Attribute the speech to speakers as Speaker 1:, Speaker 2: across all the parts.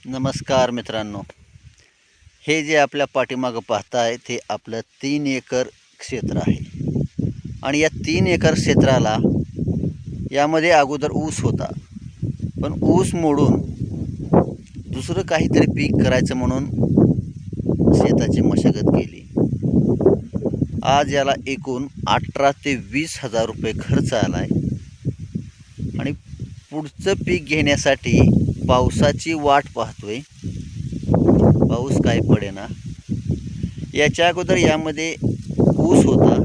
Speaker 1: नमस्कार मित्रांनो, हे जे आपल्या पाठीमागं पाहताय ते आपलं 3 एकर क्षेत्र आहे. आणि या 3 एकर क्षेत्राला यामध्ये अगोदर ऊस होता, पण ऊस मोडून दुसरं काहीतरी पीक करायचं म्हणून शेताची मशागत केली. आज याला एकूण 18 ते 20 हजार रुपये खर्च आला आहे. आणि पुढचं पीक घेण्यासाठी पावसाची वाट पाहतोय. पाऊस काय पडेना. याच्या अगोदर यामध्ये ऊस होता.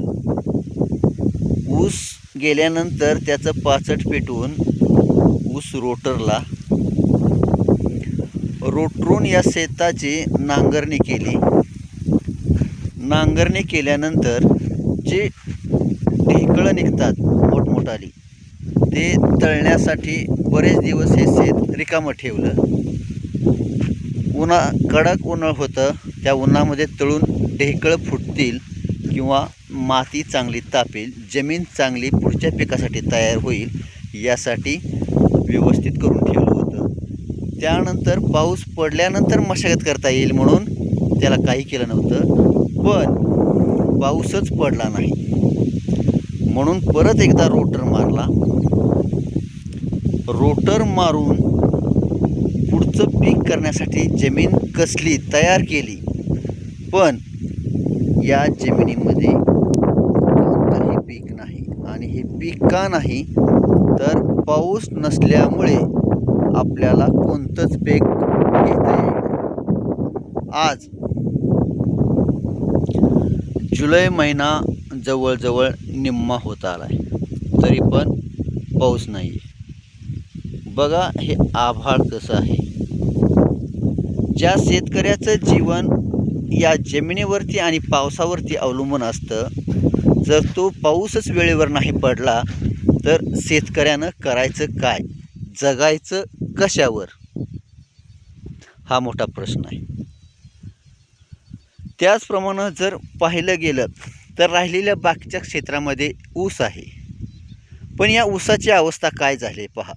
Speaker 1: ऊस गेल्यानंतर त्याचं पाचट पेटवून ऊस रोटरून या शेताची नांगरणी केली. नांगरणी केल्यानंतर जे ढेकळं निघतात मोठमोठाली, ते तळण्यासाठी बरेच दिवस हे शेत रिकामं ठेवलं. कडक उन्हाळ होतं, त्या उन्हामध्ये तळून ढेकळं फुटतील किंवा माती चांगली तापेल, जमीन चांगली पुढच्या पिकासाठी तयार होईल यासाठी व्यवस्थित करून ठेवलं होतं. त्यानंतर पाऊस पडल्यानंतर मशागत करता येईल म्हणून त्याला काही केलं नव्हतं, पण पाऊसच पडला नाही. म्हणून परत एकदा रोटर मारला. रोटर मारून पुढचं पीक करण्यासाठी जमीन कसली तयार केली, पण या जमिनीमध्ये कोणतंही पीक नाही. आणि हे पीक का नाही तर पाऊस नसल्यामुळे आपल्याला कोणतंच पीक घेता येईल. आज जुलै महिना जवळजवळ निम्मा होत आला आहे, तरी पण पाऊस नाही आहे. बघा हे आभाळ कसं आहे. ज्या शेतकऱ्याचं जीवन या जमिनीवरती आणि पावसावरती अवलंबून असतं, जर तो पाऊसच वेळेवर नाही पडला तर शेतकऱ्यानं करायचं काय, जगायचं कशावर, हा मोठा प्रश्न आहे. त्याचप्रमाणे जर पाहिलं गेलं तर राहिलेल्या बाकीच्या क्षेत्रामध्ये ऊस आहे, पण या ऊसाची अवस्था काय झाली पहा.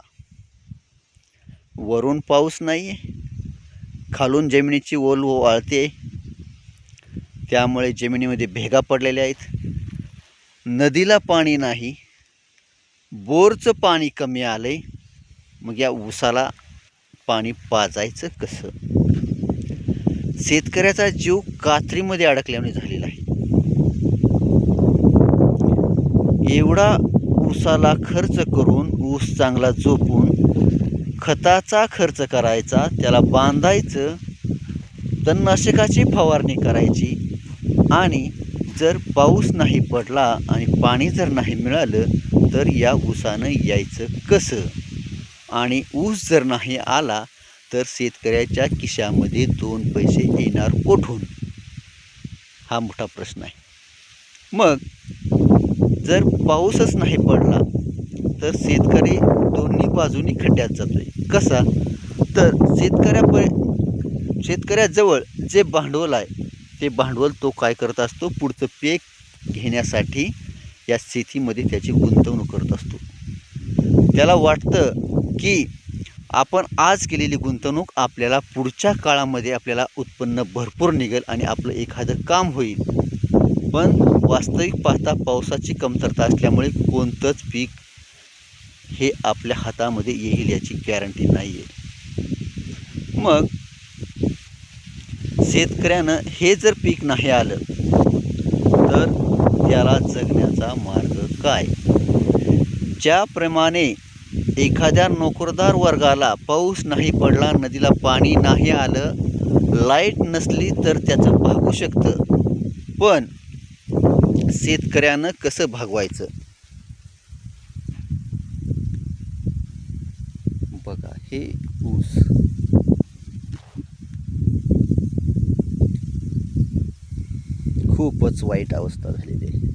Speaker 1: वरून पाऊस नाही आहे, खालून जमिनीची ओल वाळते, त्यामुळे जमिनीमध्ये भेगा पडलेल्या आहेत. नदीला पाणी नाही, बोरचं पाणी कमी आलंय. मग या ऊसाला पाणी पाजायचं कसं? शेतकऱ्याचा जीव कात्रीमध्ये अडकल्याने झालेला आहे. एवढा ऊसाला खर्च करून ऊस चांगला जोपून खताचा खर्च करायचा, त्याला बांधायचं, तणनाशकाची फवारणी करायची, आणि जर पाऊस नाही पडला आणि पाणी जर नाही मिळालं तर या ऊसानं यायचं कसं? आणि ऊस जर नाही आला तर शेतकऱ्याच्या खिशामध्ये 2 पैसे येणार कुठून? हा मोठा प्रश्न आहे. मग जर पाऊसच नाही पडला तर शेतकरी दोन्ही बाजूनी खड्ड्यात जातोय. कसा? तर शेतकऱ्याजवळ जे भांडवल आहे ते भांडवल तो काय करत असतो, पुढचं पीक घेण्यासाठी या शेतीमध्ये त्याची गुंतवणूक करत असतो. त्याला वाटतं की आपण आज केलेली गुंतवणूक आपल्याला पुढच्या काळामध्ये आपल्याला उत्पन्न भरपूर निघेल आणि आपलं एखादं काम होईल. पण वास्तविक पाहता पावसाची कमतरता असल्यामुळे कोणतंच पीक हे आपल्या हातामध्ये येईल याची गॅरंटी नाही आहे. मग शेतकऱ्यानं हे जर पीक नाही आलं तर त्याला जगण्याचा मार्ग काय? ज्याप्रमाणे एखाद्या नोकरदार वर्गाला पाऊस नाही पडला, नदीला पाणी नाही आलं, लाईट नसली तर त्याचं भागू शकतं, पण शेतकऱ्यानं कसं भागवायचं? बघा हे ऊस, खूपच वाईट अवस्था झालेली आहे.